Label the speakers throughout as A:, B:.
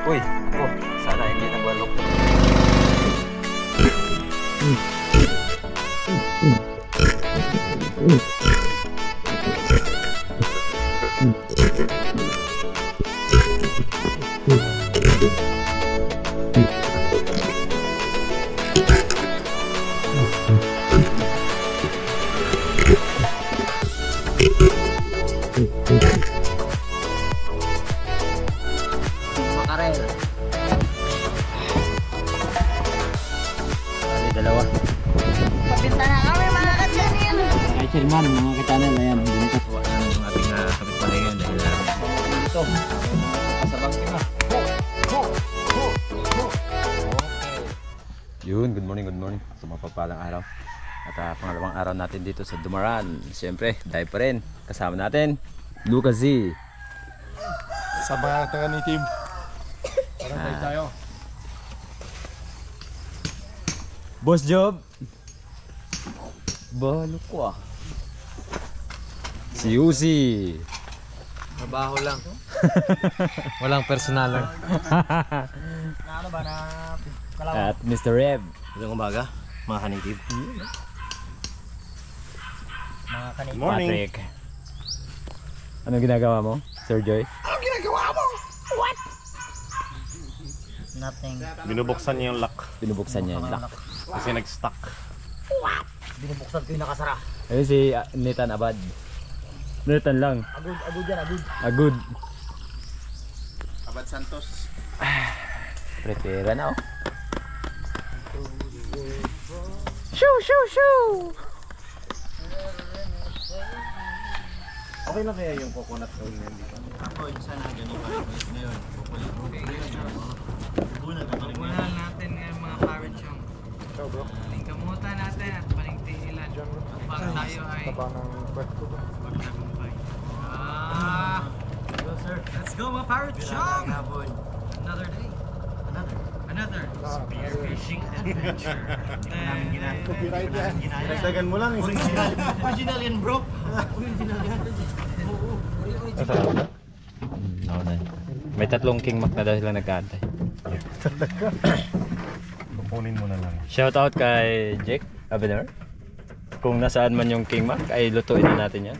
A: Uy, oh, sana hindi nagwalok.
B: Makarel.
A: Ano dalawa?
C: Pabinta na kami mga ka-channel.
B: Ay, Sherman, mga ka-channel, ayan.
A: Tuwa na ng ating kapitbahay ngayon dahil ito, sa bangking na. Yun, good morning sa mapagpalang araw. At pangalawang araw natin dito sa Dumaran. Siyempre, dahil pa rin kasama natin Lucas Z.
D: Sa mga taga ni team. Parang tayo.
A: Boss Job. Balo ko ah. Si Uzi.
B: Trabaho lang. Walang personalan.
C: Ano ba na kalaw?
A: At Mr. Rev.
B: Magandang umaga, mga kanitib.
C: Mga kanina.
D: Morning.
A: Patrick. Anong ginagawa mo, Sir Joy?
C: Nothing.
D: Binubuksan niya yung lock
A: Binubuksan niya yung lock.
D: kasi nag-stuck.
C: Binubuksan ko yung nakasara.
A: Ayun si Nathan Abad. Nathan lang.
C: Agud yan, agud.
A: Agud.
D: Abad Santos.
A: Prepare na oh.
D: Okay na kaya yung coconut oil na hindi?
B: Ako, sana ganun pa rin ngayon. Pupunan natin ngayon mga parents yung kamutan natin at paligtihilan. Para tayo ay
D: Taba ng kwet ko ba?
B: magtagumpay. Let's go mga parents chong! Another day. Another spearfishing adventure.
D: Copyright yan. Dagdagan mo lang.
B: Original yan bro. Original yan.
A: May tatlong King Mac na daw sila nagkantay.
D: Kukunin mo na lang.
A: Shoutout kay Jake Abner. Kung nasaan man yung King Mac ay lutuin na natin yan.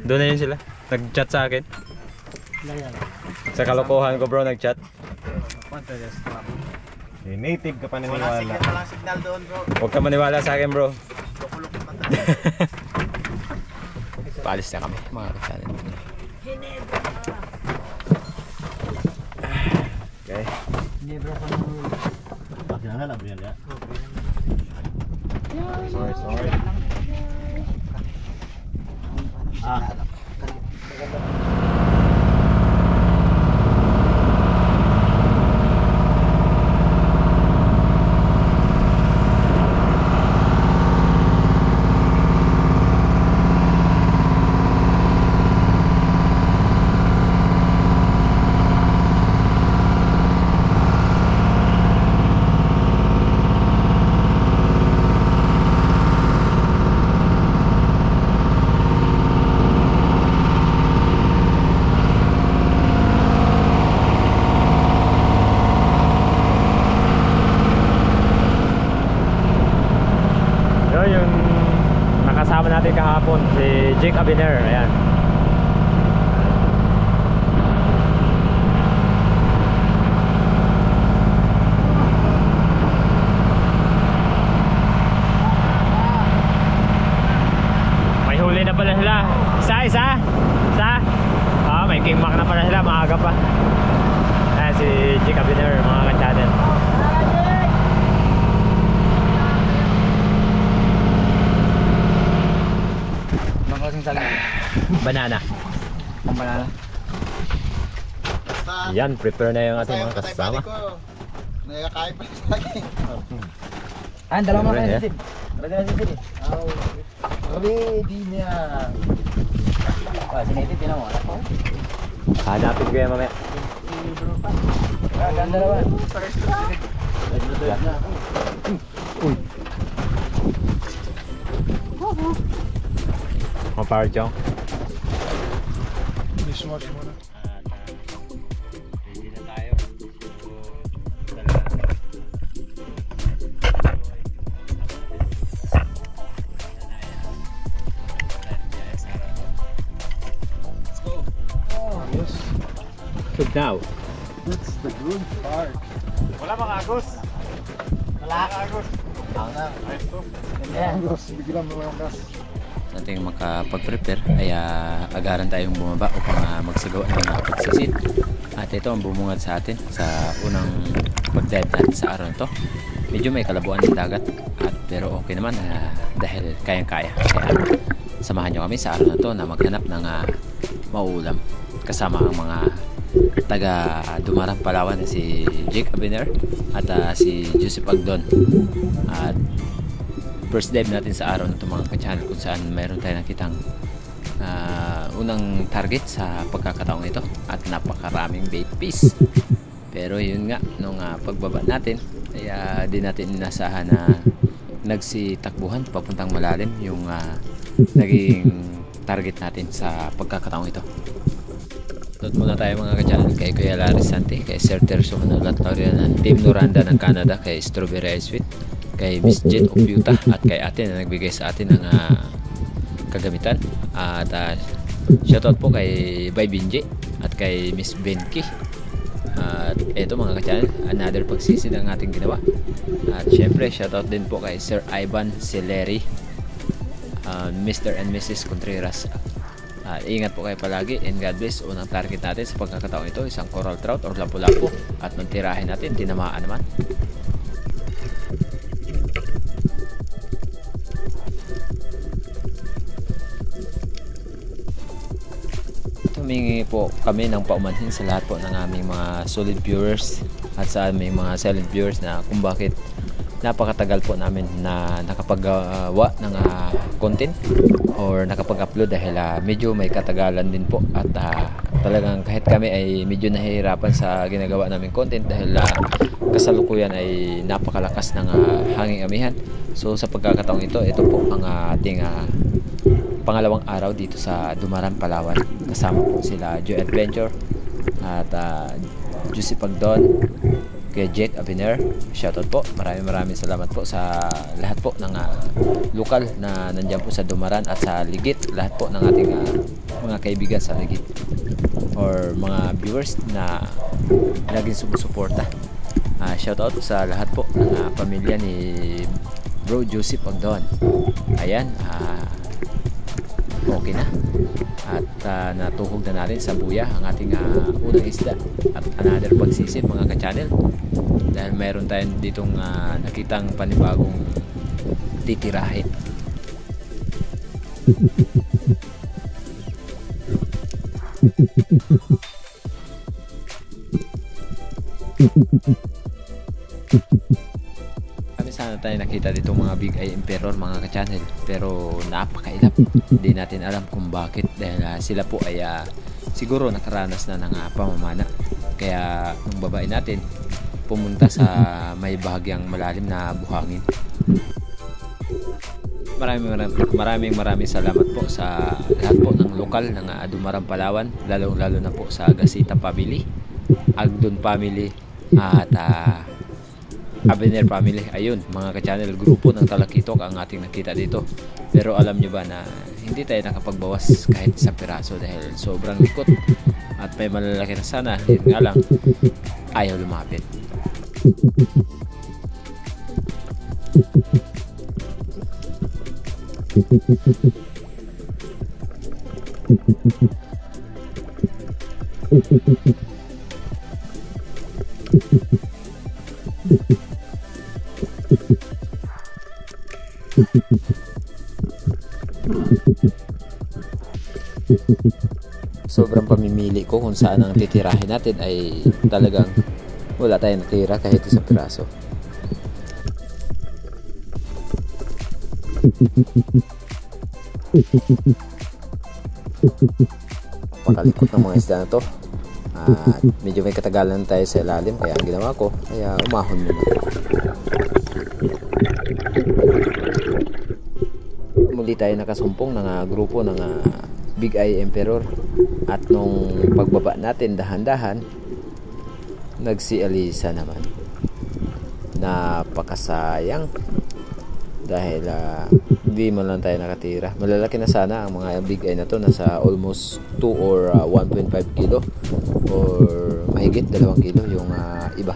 A: Doon na yun sila. Nag-chat sa akin. Sa kalokohan ko bro, nag-chat.
D: Native ka pa naniwala.
B: Walang signal doon bro.
A: Huwag ka maniwala sa akin bro. Paalis na kami mga kasanin. Okay.
D: Sorry.
A: Yung nakasama natin kahapon si Jake Abiner, ayan. May huli na pala sila. Isa. May King Mac na pala sila, maaga pa. Ayan si Jake Abiner, mga ka-channel. Banana.
B: Ang banana.
A: Yan, prepare na yung ating mga kasama.
D: Nagkakain pa sa akin.
B: Dalawa
A: Siyempre,
B: mga
A: eh.
B: kanitib. Talaga na sisig eh. Ready na. Sinitib, tinan mo.
A: Hanapin ko yan mamaya.
B: Ganda naman.
A: Uy. Mga parchong.
D: Dishwash mo na.
A: So now,
D: That's the good part.
C: Wala. Ako na.
D: Agos, bigyan mo lang gas.
E: Nating makapag-prepare ay agaran tayong bumaba upang magsagawa ng pagsisid. At ito ang bumungad sa atin sa unang pag-dive natin sa araw na to. Medyo may kalabuan ng dagat pero okay naman dahil kayang-kaya. Kaya samahan nyo kami sa araw na to na maghanap ng mauulam kasama ang mga taga Dumaran, Palawan na si Jake Abiner at si Joseph Agdon. At first dive natin sa araw na ito mga ka-channel, kung saan mayroon tayo nakitang unang target sa pagkakataong ito at napakaraming bait fish. Pero yun nga, nung pagbaba natin ay di natin inasahan na nagsitakbuhan papuntang malalim yung naging target natin sa pagkakataong ito. Doon muna tayo mga ka-channel kay Kuya Larry Sante, kay Sir Tercio Manolat Laurianan, Team Noranda ng Canada, kay Strawberry Ice Sweet, kay Miss Jet of Utah at kay ate na nagbigay sa atin ng kagamitan. At shoutout po kay Bay Binji at kay Miss Benki. At eto mga ka-channel, another pagsisid ang ating ginawa. At syempre shoutout din po kay Sir Ivan Celeri, Mr. and Mrs. Contreras. Ingat po kayo palagi and God bless. Unang target natin sa pagkakataong ito, isang coral trout or lapu-lapu, at nung tirahin natin, tinamaan naman. Humingi po kami ng paumanhin sa lahat po ng aming mga solid viewers at sa aming mga silent viewers na kung bakit napakatagal po namin na nakapagawa ng content or nakapag-upload dahil medyo may katagalan din po at talagang kahit kami ay medyo nahihirapan sa ginagawa namin content dahil kasalukuyan ay napakalakas ng hanging amihan. So sa pagkakataong ito po ang ating pangalawang araw dito sa Dumaran, Palawan. Kasama po sila Joe Adventure at Joseph Agdon, kay Jake Abiner. Shoutout po, maraming salamat po sa lahat po ng lokal na nandiyan po sa Dumaran at sa Ligit, lahat po ng ating mga kaibigan sa Ligit or mga viewers na laging sumusuporta. Shoutout sa lahat po ng pamilya ni Bro Joseph Agdon. Ayan, okay na at natuhog na natin sa buya ang ating unang isda at another pagsisid mga ka-channel dahil mayroon tayong ditong nakitang panibagong titirahin. Sana tayo nakita dito mga Big Eye Emperor mga ka-channel, pero napakailap. Hindi natin alam kung bakit dahil sila po ay siguro nakaranas na ng pamamana, kaya nung babae natin pumunta sa may bahagyang malalim na buhangin. Maraming salamat po sa lahat po ng lokal ng Dumaran, Palawan, lalo na po sa Gasita family, Agdon family at Abiner family. Ayun mga ka-channel, grupo ng Talakitok ang ating nakita dito. Pero alam nyo ba na hindi tayo nakapagbawas kahit sa piraso dahil sobrang likot at may malalaki na sana. Yun nga lang, ayaw lumapit. Sobrang pamimili ko kung saan ang titirahin natin ay talagang wala tayong natira kahit isang piraso. Pakalikot ng mga isda na to at medyo may katagalan tayo sa ilalim, kaya ang ginawa ko ay umahon muna. Muli tayo nakasumpong ng grupo ng Big Eye Emperor at nung pagbaba natin dahan-dahan nagsialisa naman. Napakasayang dahil hindi man lang tayo nakatira. Malalaki na sana ang mga big eye na to, nasa almost 2 or 1.5 kilo or mahigit 2 kilo yung iba.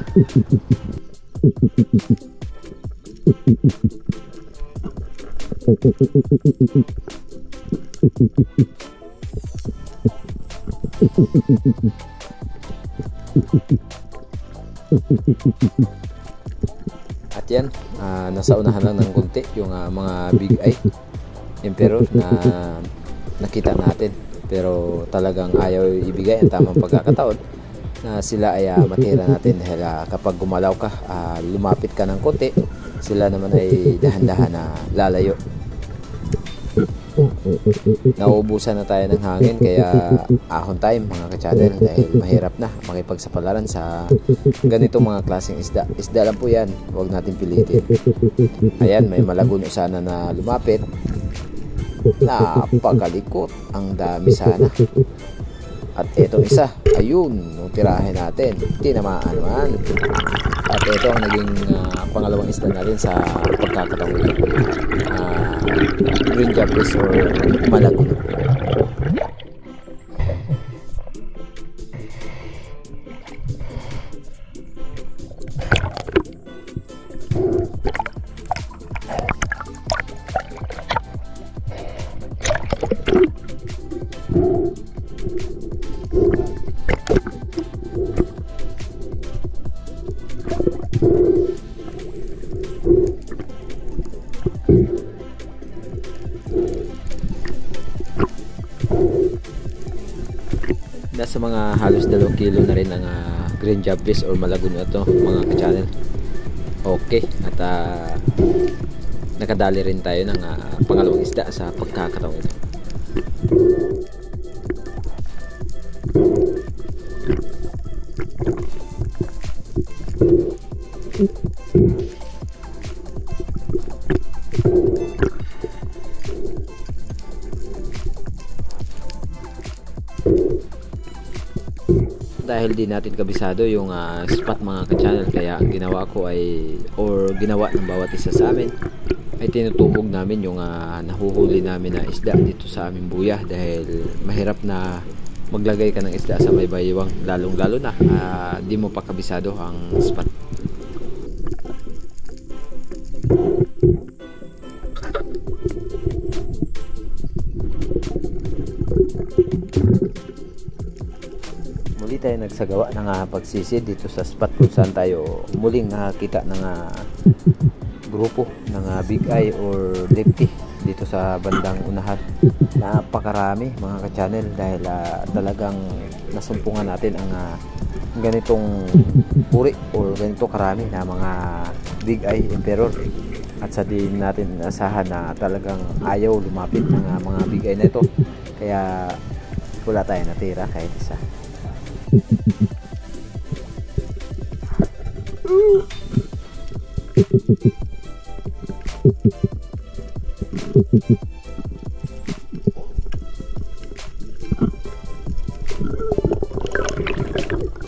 E: At yan, nasa unahan lang ng konti yung mga big eye emperor na nakita natin, pero talagang ayaw ibigay ang tamang pagkakataon na sila ay matira natin, dahil kapag gumalaw ka, lumapit ka ng konti, sila naman ay dahan-dahan na lalayo. Nauubusan na tayo ng hangin, kaya ahon time mga ka-channel, dahil mahirap na makipagsapalaran sa ganito mga klaseng isda. Isda lang po yan, huwag natin pilitin. Ayan, may malaguno sana na lumapit, napakalikot, ang dami sana. At etong isa, ayun, nung tirahin natin, tinamaan naman. At ito ang naging pangalawang isda natin sa pagkakataon ito. Green Japanese or malaguno. Nasa mga halos 2 kilo na rin ang green jabfish or malaguno ito mga ka-channel. Okay, at nakadali rin tayo ng pangalawang isda sa pagkakataon ito. Dahil di natin kabisado yung spot mga ka-channel, kaya ang ginawa ko ay, or ginawa ng bawat isa sa amin, ay tinutubog namin yung nahuhuli namin na isda dito sa aming buya, dahil mahirap na maglagay ka ng isda sa may baywang, lalong lalo na di mo pa kabisado ang spot. Muli tayo nagsagawa ng pagsisid dito sa spot kung saan tayo muling nakakita ng grupo ng big eye or lefty dito sa bandang unahan. Napakarami mga ka-channel, dahil talagang nasumpungan natin ang ganitong puri or ganito karami na mga big eye emperor. At sa din natin asahan na talagang ayaw lumapit ng mga big eye na ito, kaya wala tayo natira kahit isa.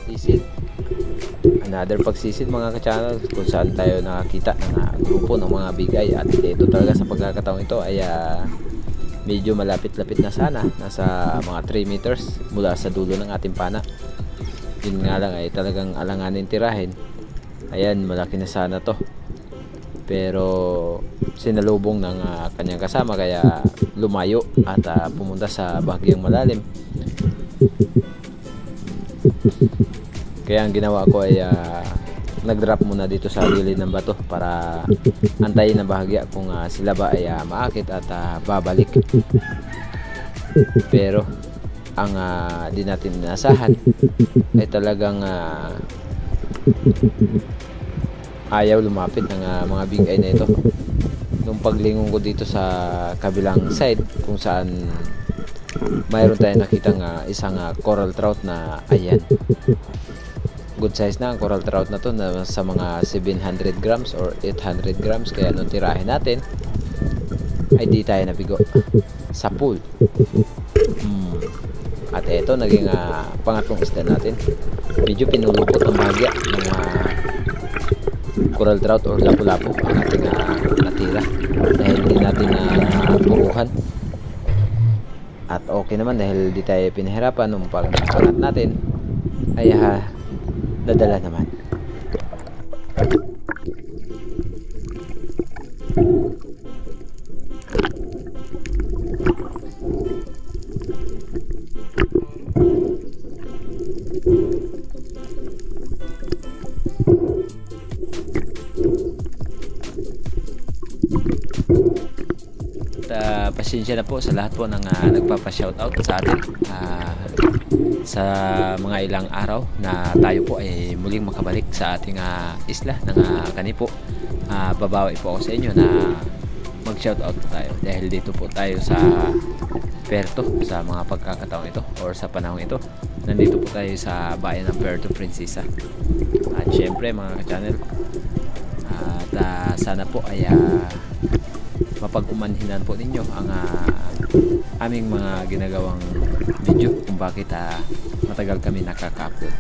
E: Sisid, another pagsisid mga ka-channel, kung saan tayo nakakita ng grupo ng mga big eye. At ito talaga sa pagkakataong ito ay medyo malapit-lapit na sana, nasa mga 3 meters mula sa dulo ng ating pana. Yun nga lang ay talagang alanganin tirahin. Ayan, malaki na sana to, pero sinalubong ng kanyang kasama, kaya lumayo at pumunta sa bahagyang malalim. Kaya ang ginawa ko ay nag-drop muna dito sa gilid ng bato para antayin na bahagya kung sila ba ay maakit at babalik. Pero ang di natin inasahan ay talagang ayaw lumapit ng mga big eye na ito. Nung paglingon ko dito sa kabilang side, kung saan mayroon tayong nakitang isang coral trout na ayan, good size na ang coral trout na to, na sa mga 700 grams or 800 grams. Kaya nung tirahin natin ay di tayo nabigo sa pool. At eto, naging pangatlong isda natin. Medyo pinulupot ng bahagya ng coral trout or lapu-lapu ang ating natira. tira dahil di natin na puruhan. At okay naman dahil di tayo pinahirapan nung pag-angat natin ay dadala naman. Pasensya na po sa lahat po ng nagpapa-shoutout sa atin sa mga ilang araw na tayo po ay muling makabalik sa ating isla ng Kanipo. Babawi po ako sa inyo na mag-shoutout tayo dahil dito po tayo sa Puerto sa mga pagkakataong ito or sa panahong ito. Nandito po tayo sa bayan ng Puerto Princesa. At syempre mga ka-channel, at sana po ay mapag-umanhinan po ninyo ang aming mga ginagawang video kung bakit matagal kami nakaka-upload.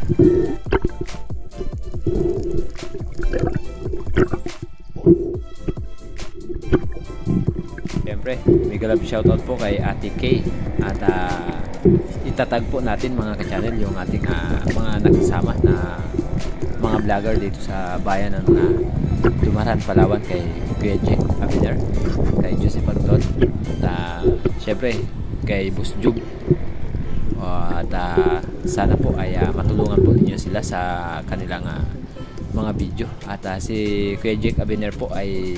E: Siyempre, mega love shoutout po kay Ate Kay at itatag po natin mga ka-channel yung ating mga nagsasama na mga vlogger dito sa bayan ng Dumaran, Palawan, kay Kuya Jack Abiner, kay Joseph Pagton, at syempre kay Boss Jub. At sana po ay matulungan po ninyo sila sa kanilang mga video. At si Kuya Jack Abiner po ay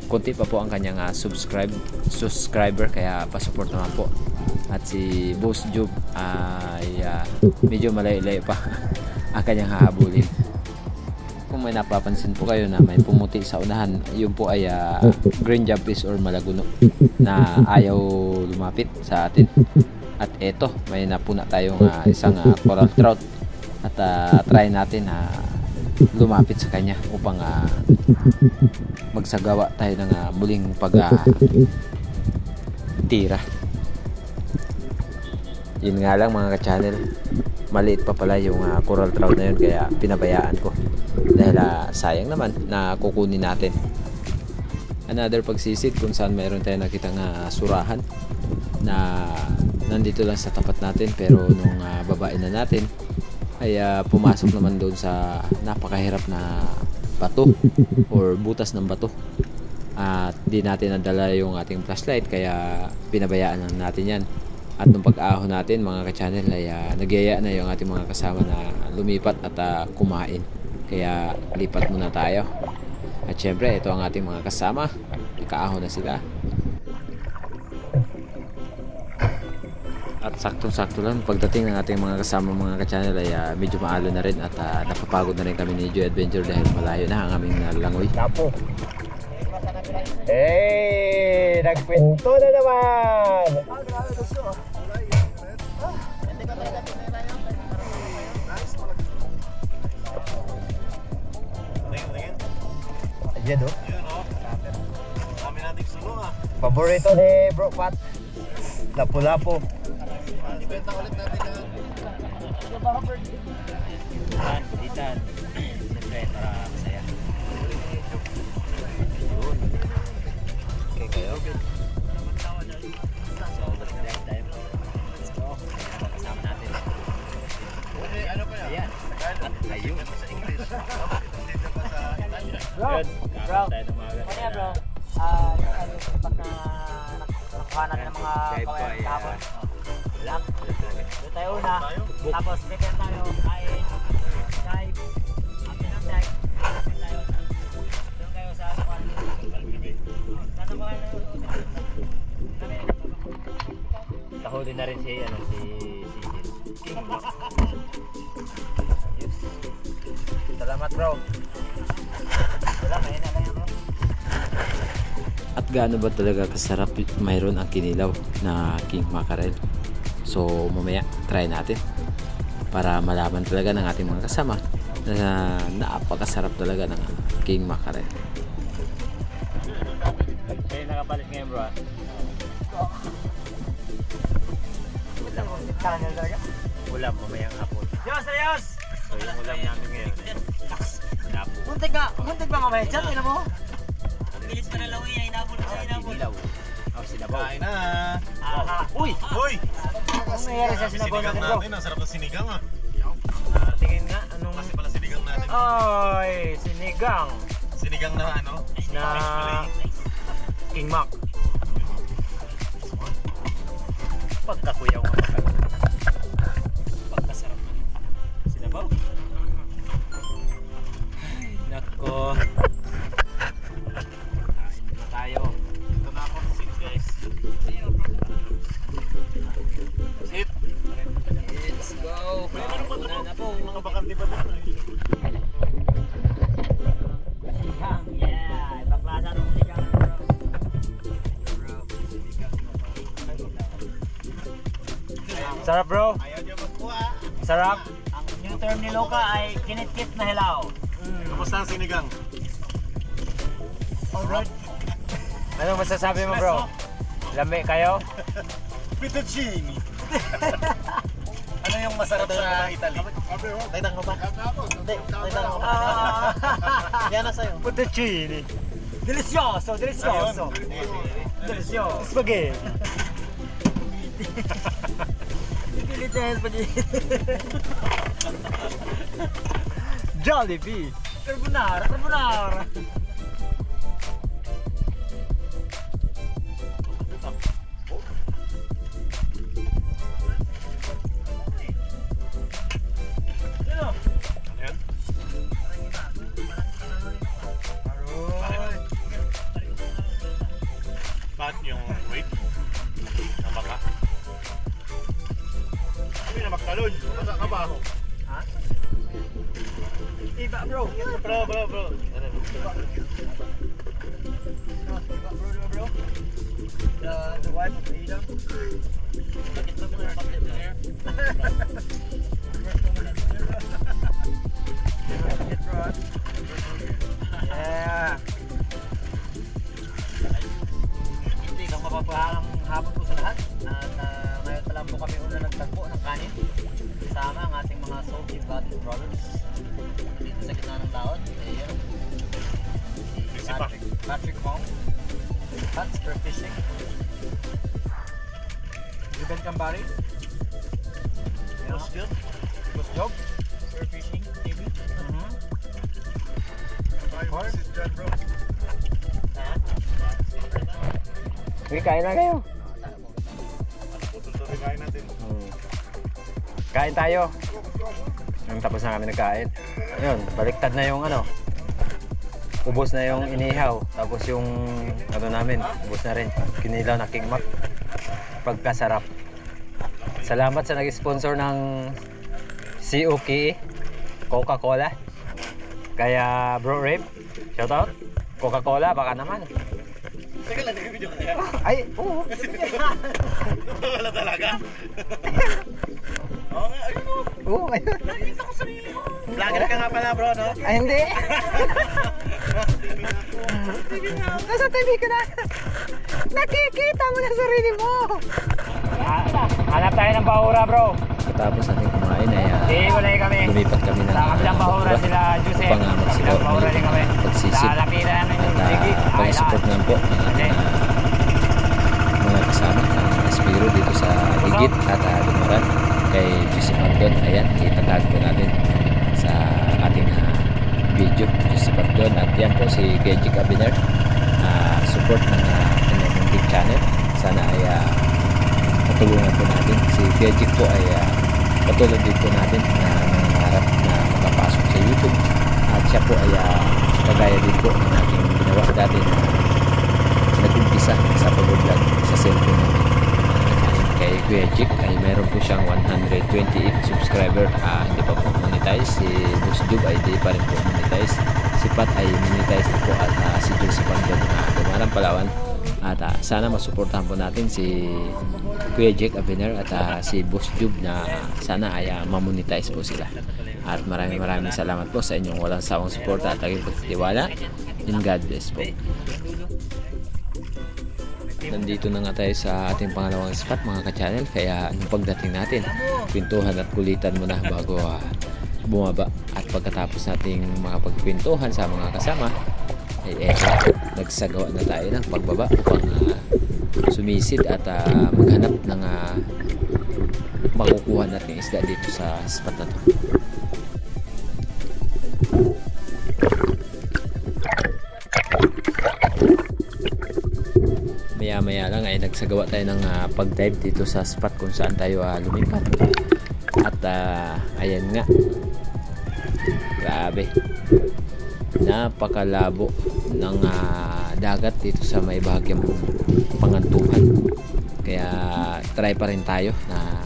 E: konti pa po ang kanyang subscriber, kaya pasupport naman po. At si Boss Jub ay medyo malayo-layo pa ang kanyang hahabulin. Kung may napapansin po kayo na may pumuti sa unahan, yun po ay green jumpfish or malaguno na ayaw lumapit sa atin. At eto, may napuna tayong isang coral trout at try natin na lumapit sa kanya upang magsagawa tayo ng muling tira. Yun nga lang mga ka-channel, maliit pa pala yung coral trout na yun, kaya pinabayaan ko dahil sayang naman na kukunin natin. Another pagsisid kung saan mayroon tayo nakitang surahan na nandito lang sa tapat natin, pero nung babae na natin ay pumasok naman doon sa napakahirap na bato or butas ng bato, at di natin nadala yung ating flashlight kaya pinabayaan lang natin yan. At nung pag-ahon natin mga ka-channel ay nagyaya na yung ating mga kasama na lumipat at kumain, kaya lipat muna tayo. At syempre ito ang ating mga kasama, nakaahon na sila. At saktong-sakto lang pagdating ng ating mga kasama mga ka-channel ay medyo maalo na rin at napapagod na rin kami ni Joy Adventure dahil malayo na ang aming langoy.
A: Tapo. Hey, nagkwento na naman. Ayan o.
C: Kami natin sulo
A: Paborito ni Bro Pat. Lapu-lapu.
C: Ibenta ulit natin na.
E: Ditan. Siyempre para masaya. Okay kayo. So, mag-drive tayo. Let's go. Kasama natin.
C: Ano pa yan?
E: Ayan. Ayun.
C: Sa English. Dito pa sa Italia.
B: Bro, bro. Kanya bro. Ano pag nakuha natin ng mga kawayan kahapon. Lang. Doon tayo una. Tapos second tayo. Kain. Dive. After ng dive. Tayo. Doon kayo sa kuwan. Sana ba
E: Kahuli na rin si King. Yes. Salamat bro. Wala, kaya na kaya bro. At gaano ba talaga kasarap mayroon ang kinilaw na king mackerel? So mamaya try natin para malaman talaga ng ating mga kasama na napakasarap talaga ng king mackerel.
C: Kayo nakapalit ngayon bro.
E: Ulam mamayang hapon.
B: Yos, ayos!
E: So yung ulam namin ngayon ay
B: Muntik ba mamaya dyan? Tignan mo. minutes pa na lang eh. Inabol sa inabol.
C: Sinabaw. Kain na.
B: Uy!
C: Uy!
B: Ano nangyari sa sinabaw
C: Sinigang
B: natin bro?
C: natin. Ang sarap ng sinigang ah.
B: Tingin nga, anong...
C: Kasi pala sinigang natin.
B: Ay, sinigang
C: Sinigang na ano?
B: na King Mac. Pagkakuyaw nga pa. Pagkasarap ng sinabaw. Ay, nako. Kain na tayo.
C: Ito na ako. Sit guys. Sit.
B: Let's go. Una na po.
C: Mga bakante ba doon?
B: Sinigang, yeah. Ibang klasa ng sinigang. Sarap bro.
C: Ayaw niya magkuha.
B: Sarap. Ang new term ni Loka ay kinitkit na hilaw.
C: Kamusta ang sinigang?
B: Alright. Ano masasabi mo bro? Lami kayo?
C: Fettuccine. Ano yung masarap sa Italy? Tayo mo ba? Hindi. Tayo mo ba? Yan na sa'yo.
B: Fettuccine. Delicioso, delicioso. Delicioso. Spaghetti. Delicious spaghetti. Jollibee. Carbonara, carbonara.
C: Ayan. Bakit yung weight? Ng baka? Hindi na magtalon. Basa ka ba ako?
B: Ha? Iba bro.
C: Bro.
B: Bro. The wife of Adam. Bakit na mo yung tablet na hair? Yeah. Hindi kang mapapahalang hapon po sa lahat. At ngayon pa lang po kami una nagtagpo ng kanin. Kasama ang ating mga salty blooded brothers. Dito sa gitna ng laot. Ayan. Si Patrick Pong. Pat Fishing. Ruben Cambari.
C: What's good?
B: Boss Job. Fishing TV.
C: This is John, bro.
A: Okay, kain na kayo.
C: Tutuloy kain natin.
A: Kain tayo. Tapos na kami nagkain. Ayun, baliktad na yung ano. Ubos na yung inihaw. Tapos yung ano namin, ubos na rin. Kinilaw na King Mac. Pagkasarap. Salamat sa nag-sponsor ng COK Coca-Cola. Kaya Bro Rip, shout out. Coca-Cola, baka naman.
C: Teka lang, nag-video ka yan.
A: Ay, oo.
C: Wala talaga. Oo nga, ayun o.
A: Oo, ayun.
C: Nakita ko sarili ko. Vlogger ka nga pala bro, no?
A: Ay, hindi. Nasa TV ka na. Nakikita mo na sarili mo.
B: Hanap tayo ng bahura bro.
E: Tapos natin kumain ay
B: Iiwalay kami.
E: lumipat kami ng
B: Sa kabilang bahura sila Joseph.
E: upang
B: Kabilang bahura din kami.
E: pagsisid
B: Sa lapitan namin yung
E: at
B: ligid.
E: pag-support naman po ng ating mga kasama ng Espiro dito sa Ligid at Dumaran kay Joseph Andon. Ayan, itatag po natin sa ating video Joseph Andon. At yan po si Genji Cabiner, support ng kanyang munting channel. Sana ay patulungan po natin. Si Genji po ay patulog din po natin na nangangarap na makapasok sa YouTube. At siya po ay kagaya din po ng ating ginawa dati na nag-umpisa sa pag-vlog sa cellphone natin. Kay Kuya Jik ay meron po siyang 128 subscriber. Hindi pa po monetize. Si Boss Jub ay di pa rin po monetize. Si Pat ay monetize na po at si Joseph Andon na Dumaran, Palawan. At sana masuportahan po natin si Kuya Jake Abiner at si Boss Jub na sana ay mamonetize po sila. At maraming salamat po sa inyong walang sawang suporta at laging pagtitiwala. And God bless po. Nandito na nga tayo sa ating pangalawang spot mga ka-channel. Kaya anong pagdating natin, kwentuhan at kulitan muna bago bumaba. At pagkatapos nating makapagkwentuhan sa mga kasama, ay eto, nagsagawa na tayo ng pagbaba upang sumisid at maghanap ng makukuha natin isda dito sa spot na to. Maya maya lang ay nagsagawa tayo ng pag-dive dito sa spot kung saan tayo lumipat. At ayan nga, grabe, napakalabo ng dagat dito sa may bahagyang Pangantukan. Kaya try pa rin tayo na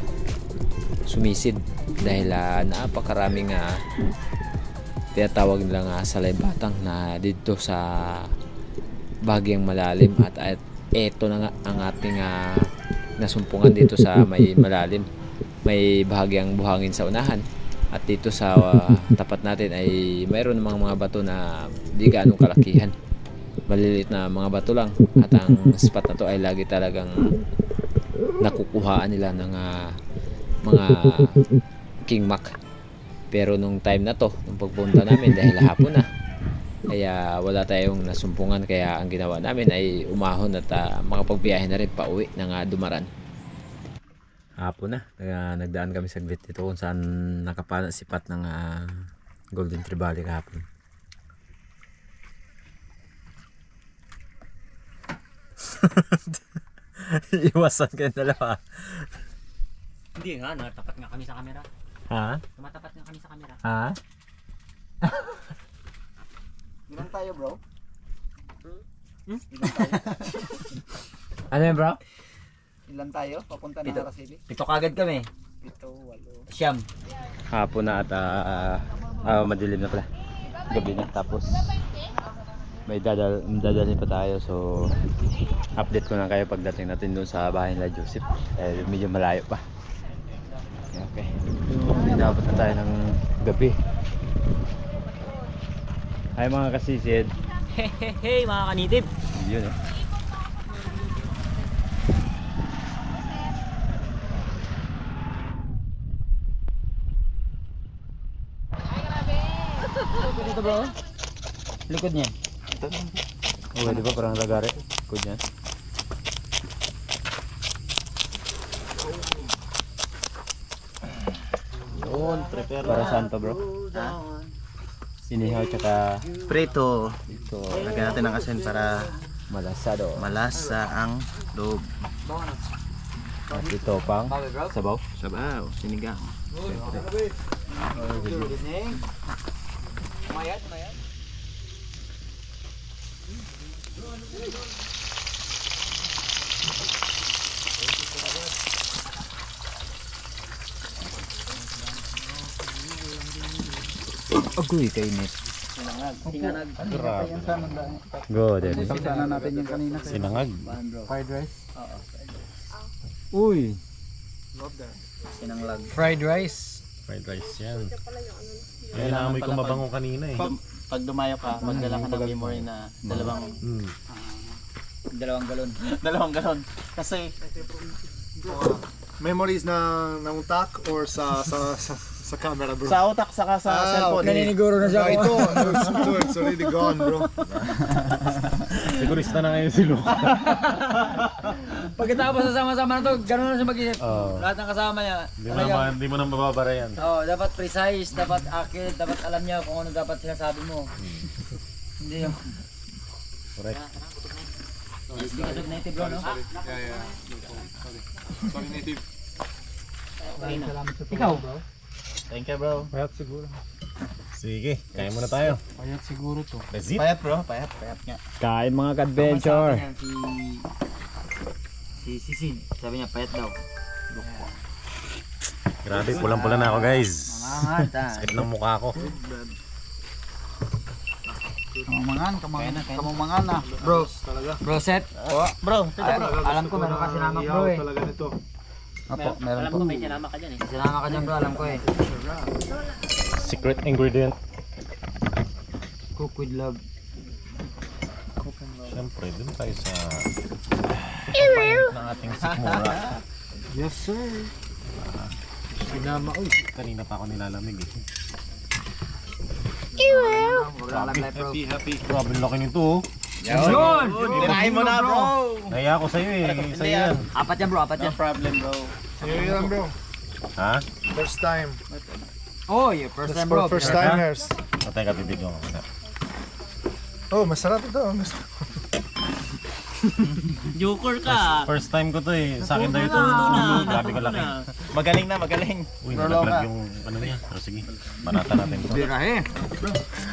E: sumisid dahil napakaraming tinatawag nilang salay-batang na dito sa bahagyang malalim. At eto na nga ang ating nasumpungan dito sa may malalim. May bahagyang buhangin sa unahan. At dito sa tapat natin ay mayroon namang mga bato na di gaanong kalakihan. Maliliit na mga bato lang. At ang spot na to ay lagi talagang nakukuhaan nila ng mga king mac. Pero nung time na to, nung pagpunta namin dahil hapon na, kaya wala tayong nasumpungan. Kaya ang ginawa namin ay umahon at makapagbiyahe na rin pa uwi ng Dumaran. Hapon na, nagdaan kami saglit dito kung saan nakapana sipat ng Golden Trevally kahapon. Iwasan kayo dalawa.
B: Hindi nga, natapat nga kami sa camera.
E: Ha?
B: Tumatapat nga kami sa camera.
E: Ha?
C: Ilan tayo, bro?
E: Ano yun, bro?
C: Ilan tayo? Papunta ng Araceli?
B: 7 kagad kami.
C: 7, 8.
B: Siyam.
E: Hapon na at madilim na pala. Gabi na, tapos may dadalhin pa tayo, so update ko na kayo pagdating natin doon sa bahay nila Joseph. Medyo malayo pa. Okay. Inabot na tayo ng gabi. Hi mga kasisid.
B: Hey mga kanitib.
E: Yun eh.
B: Dito bro. Likod niyan.
E: Oh, di ba parang lagare? Good yan.
C: Yun, prepare
E: Para saan to, bro? Inihaw tsaka
C: Prito.
E: ito
C: Lagyan natin ng asin para
E: malasado.
C: malasa ang loob.
E: At ito pang sabaw.
C: Sabaw, sinigang. Siyempre.
B: Mayat.
E: Agoy kainit.
B: Sinangag.
E: Go, daddy.
C: Sana natin yung kanina.
E: Sinangag.
C: Fried rice?
E: Uy!
B: Sinanglag.
C: Fried rice.
D: Fried rice yan. Ay, naamoy ko mabango kanina eh.
C: Pag dumayo ka, magdala ka ng memory na dalawang
B: Dalawang galon.
C: Kasi
D: Memories na utak or sa camera, bro?
C: sa utak saka sa cellphone.
B: Naniniguro na siya.
D: Ito, it's already gone, bro. Sigurista na ngayon si Luke.
B: Pagkatapos sa sama-sama na to, gano'n na siya mag-isip.
E: Oh.
B: Lahat ng kasama niya.
D: Hindi mo nang mababara yan.
B: Dapat precise, dapat accurate, dapat alam niya kung ano dapat sinasabi mo. Hindi yung...
D: Correct.
B: Because of native bro, no?
D: Sorry, native.
B: Ikaw?
C: Thank you, bro.
D: Payat siguro. Sige, kaya muna tayo.
C: Payat siguro to.
D: Resit.
C: Payat, bro. Payat nga.
E: Kain mga ka-adventure.
B: Si Sisid, sabi niya payat daw.
D: Grabe, pulang-pula na ako, guys.
B: Mamangata.
D: Sakit ng mukha ko.
C: Kamumangan na. Bro.
B: Bro set.
C: Bro,
B: Alam ko meron ka sinama bro eh.
D: Talaga nito.
C: Opo, meron
B: Alam ko may sinama ka dyan eh. Sinama ka dyan bro, alam ko eh.
D: Secret ingredient.
B: Cook with love.
D: Siyempre, dun tayo sa payat ng ating sikmura.
C: Yes, sir.
D: Sinama, uy. Kanina pa ako nilalamig eh.
C: Grabe laki nito.
B: Yun!
C: Tirahin mo na bro. Naya ako sa'yo eh. Sa'yo yan.
B: Apat yan bro, apat yan.
D: Sa'yo yan bro.
C: Ha?
D: First time.
B: Oh, yeah, first
D: That's
B: time
D: for
B: bro.
D: first timers.
C: Patay ka titig mo.
D: Oh, masarap ito. Masarap.
B: Joker ka.
C: First time ko to eh. Sa akin daw ito. Grabe ka laki.
B: Magaling na, magaling.
C: Uy, nalaglag yung ano niya. Pero sige, banatan natin ito.
B: Birahe.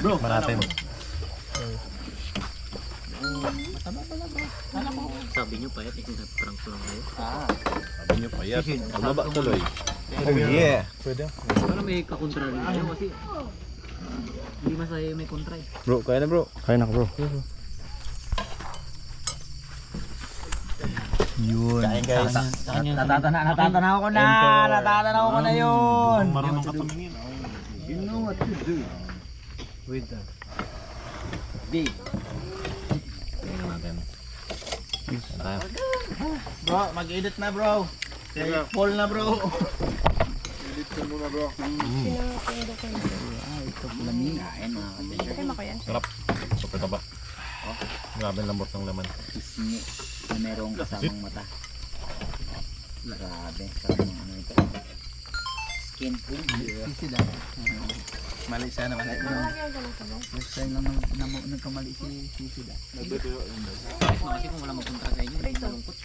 C: Banatan.
B: Sabi nyo pa yan, prank ko lang kayo.
C: Sabi niyo pa yan. Bumaba tuloy. Oh yeah.
D: Pwede.
B: Parang may kakontra rin kayo kasi hindi masaya may kontra eh.
A: Bro, kaya na bro.
C: Kaya na bro.
A: Yun.
C: Kain guys.
B: Natatanaw ko na! Natatanaw ko na yun!
C: Marunong ka tumingin.
B: You know what to do.
A: Wait na.
B: Big.
C: Tingnan natin. Tayo.
B: Bro, mag-edit na bro. Full na bro.
D: Edit ko muna bro.
B: Ito pula niya. Ayan mga kabisyo.
C: Sarap. Super taba. Grabe ang lambot ng laman.
B: Isngi na merong kasamang mata. Grabe. Parang ano ito. Skin. Sisi lang. Mali siya naman. First time lang nagkamali si Sisi lang. Kasi kung wala magpunta sa inyo, hindi malungkot.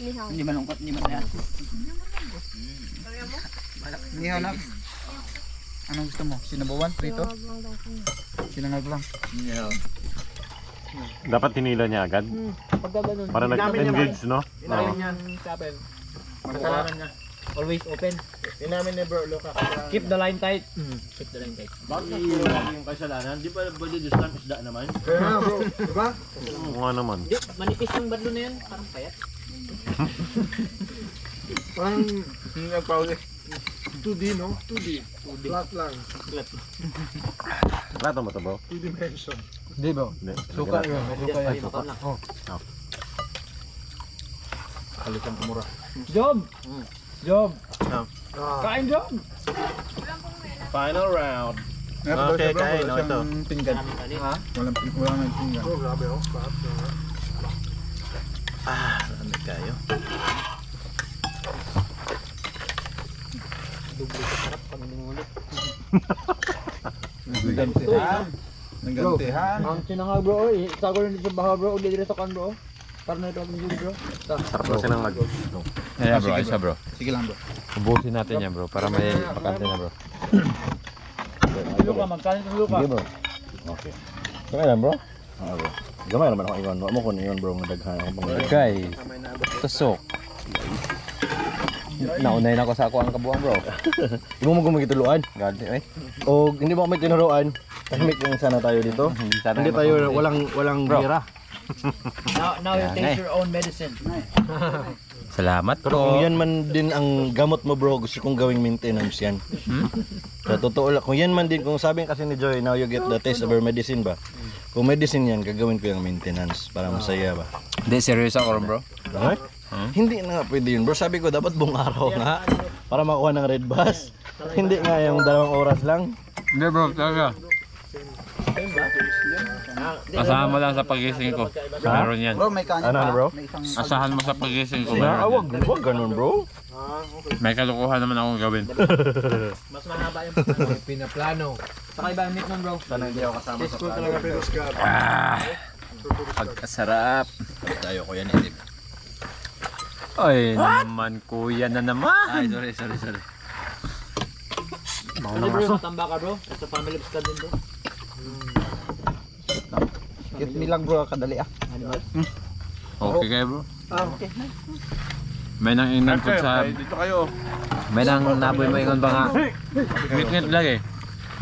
B: Hindi malungkot, hindi masaya. Hindi hanap. Anong gusto mo? Sinabawan? Rito? Sinangag lang.
C: Dapat hinila niya agad.
B: Pagka ganun.
C: Para nag-engage, no? Oo.
B: yan sa akin. Kasalanan niya. Always open.
D: Inamin ni bro, Luka.
B: Keep the line tight. Keep the line tight.
C: Bakit yung kasalanan? Di ba discount isda naman?
D: Kaya nga bro, diba?
C: Oo nga naman.
B: Di, manipis yung badlo na yan. Parang payat.
D: Parang nagpauli. 2D no? 2D. Flat lang.
C: Lato mo to bro?
D: 2 dimension.
A: Hindi bro.
C: Hindi.
A: Suka yun. May suka yan.
B: Suka lang.
D: Kalitan ko mura.
B: Job! Job!
D: Ah.
B: Kain Job!
C: Final round.
D: Okay,
C: kain. No, ito.
D: Pinggan.
B: Ha?
D: Walang pinggan. Oh, grabe oh. Sarap no.
C: Lamig kayo.
B: Dubli ka sarap pag ningulit.
D: Naggantihan. Naggantihan.
B: Ang sinanga bro, isa ko rin sa baha bro, uli dito kan bro. Para na ito ang yun bro.
C: Sarap na sinangag.
E: Ayan bro, isa bro.
D: Sige lang bro.
E: Ubusin natin yan bro, para may makante na bro.
B: Luka, magkanin sa luka.
C: Sige bro. Okay. Gamay lang bro? Oo bro. Gamay naman ako iwan. Wala mo ko niyon bro. Madaghan ako pang
E: Guys, tusok. Naunay na ako sa ako ang kabuang bro.
C: Hindi mo magumagituluan.
E: Ganti eh.
C: O hindi mo kami tinuruan. Tahimik lang sana tayo dito. Hindi tayo walang bira.
B: Now you taste your own medicine.
E: Salamat
C: Pero
E: po.
C: kung yan man din ang gamot mo bro, gusto kong gawing maintenance yan. Sa totoo lang, kung yan man din, kung sabi kasi ni Joy, now you get the taste of our medicine ba? Kung medicine yan, gagawin ko yung maintenance para masaya ba?
E: Hindi, serious ako bro.
C: Okay? Hindi na nga pwede yun bro. Sabi ko dapat buong araw nga para makuha ng red bus. Hindi nga yung 2 oras lang.
E: Hindi bro, talaga. Asahan mo lang sa pagising ko. Meron yan.
B: Bro, may kanin
C: Ano bro?
E: Asahan mo sa pagising ko.
C: Ah,
E: Meron yan.
C: wag ganun bro.
E: May kalukuhan naman akong gawin.
B: Mas mahaba yung
A: Pinaplano.
B: Saka iba yung meat nun bro.
C: Sana hindi ako kasama
D: Taste ko talaga pero Scott.
E: Pagkasarap.
C: Tayo ko yan edit.
E: Ay naman kuya na naman.
C: Ay, sorry.
B: Kasi bro, matamba ka bro. Sa family ka din bro.
D: Get me lang bro, kadali ah.
E: Okay kayo bro.
D: Okay.
E: May nang ingnan po sa...
D: Dito kayo.
E: May nang naboy mo ingon ba nga? Ngit-ngit lagi.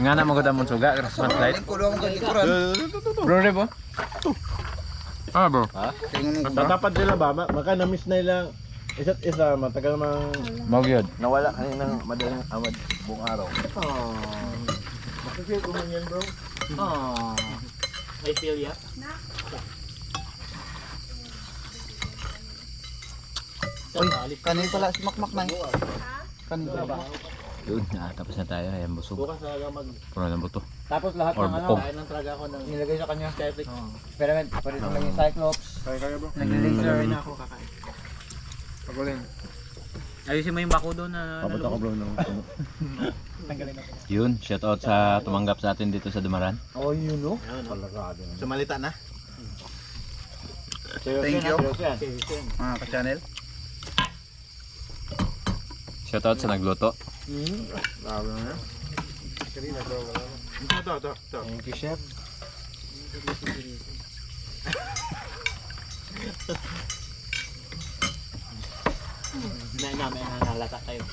E: Nga na magod among suga, Christmas light. Bro, Rebo? Ah, bro.
C: Dapat sila ba? Maka na-miss na ilang isa't isa, matagal mang
E: Magyod.
C: nawala kaninang madaling amad buong araw.
D: Makikil ko man yan bro.
B: I feel ya.
F: Uy, kanin pala si Makmak na. Kanin pala.
E: Yun, tapos na tayo. Ayan, busog.
D: Bukas talaga
E: Puro na buto.
B: Tapos lahat
E: Or
B: ng ano,
E: bukog.
D: kain ng traga ako ng...
B: nilagay sa kanya sa epic. Experiment, pwede lang yung Cyclops.
D: Kaya bro.
B: Nag-laser.
D: ako kakain. Pagulin.
B: Ayusin mo yung bako doon na
C: Papunta ko bro ng
E: Yun, shout out sa tumanggap sa atin dito sa Dumaran.
B: Oh, yun no?
D: Sumalita na. Thank you. Mga ka-channel.
E: Shout out sa nagluto.
D: Grabe na. Ito.
C: Thank you, chef.
B: May namin halata tayo.